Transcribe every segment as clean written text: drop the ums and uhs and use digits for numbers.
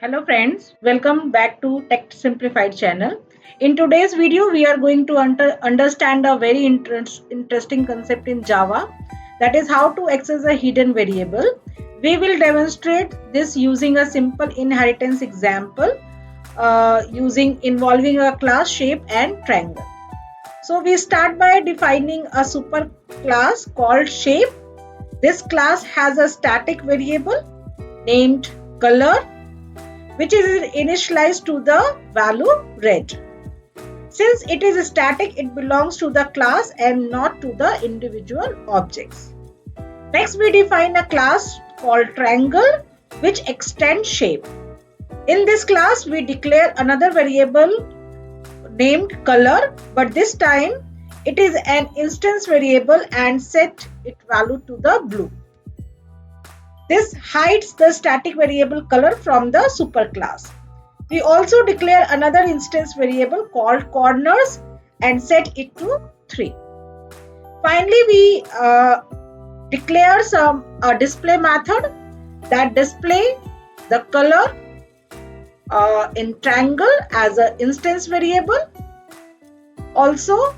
Hello friends, welcome back to Tech Simplified channel. In today's video, we are going to understand a very interesting concept in Java, that is how to access a hidden variable. We will demonstrate this using a simple inheritance example involving a class shape and triangle. So we start by defining a super class called shape. This class has a static variable named color, which is initialized to the value red. Since it is static, it belongs to the class and not to the individual objects. Next, we define a class called triangle, which extends shape. In this class, we declare another variable named color, but this time it is an instance variable and set its value to the blue. This hides the static variable color from the superclass. We also declare another instance variable called corners and set it to 3. Finally, we declare a display method that display the color in triangle as an instance variable. Also,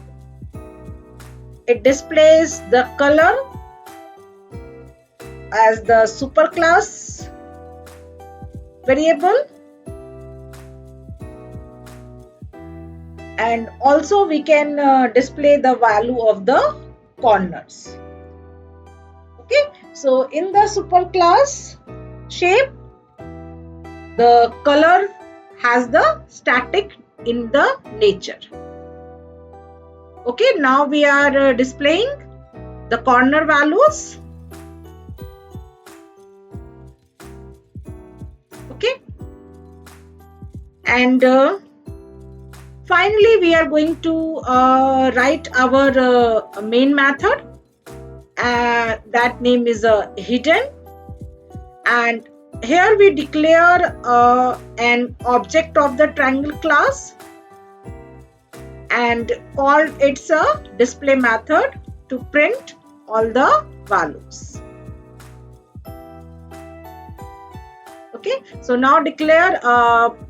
it displays the color as the superclass variable, and also we can display the value of the corners. Okay, so in the superclass shape, the color has the static in the nature. Okay, now we are displaying the corner values. Okay, and finally we are going to write our main method. That name is hidden, and here we declare an object of the triangle class and call it a display method to print all the values. Okay, so now declare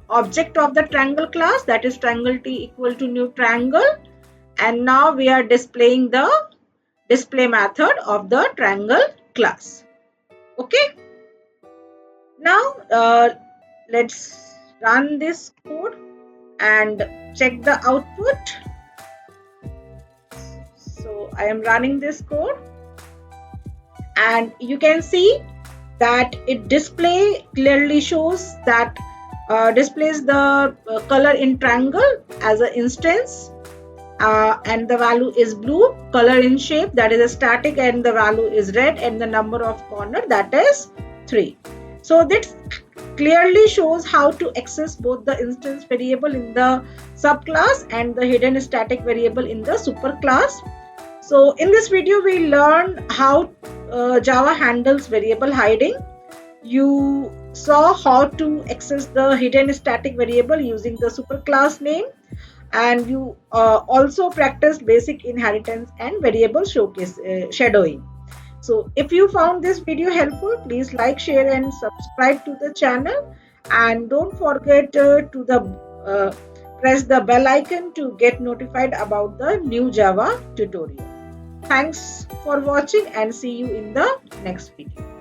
object of the triangle class, that is triangle t equal to new triangle, and now we are displaying the display method of the triangle class. Okay, now let's run this code and check the output. So I am running this code and you can see that it clearly shows that displays the color in triangle as an instance, and the value is blue, color in shape, that is a static, and the value is red, and the number of corner, that is 3. So this clearly shows how to access both the instance variable in the subclass and the hidden static variable in the superclass. So in this video we learned how Java handles variable hiding. You saw how to access the hidden static variable using the superclass name, and you also practiced basic inheritance and variable shadowing. So if you found this video helpful, please like, share and subscribe to the channel, and don't forget to press the bell icon to get notified about the new Java tutorial. Thanks for watching and see you in the next video.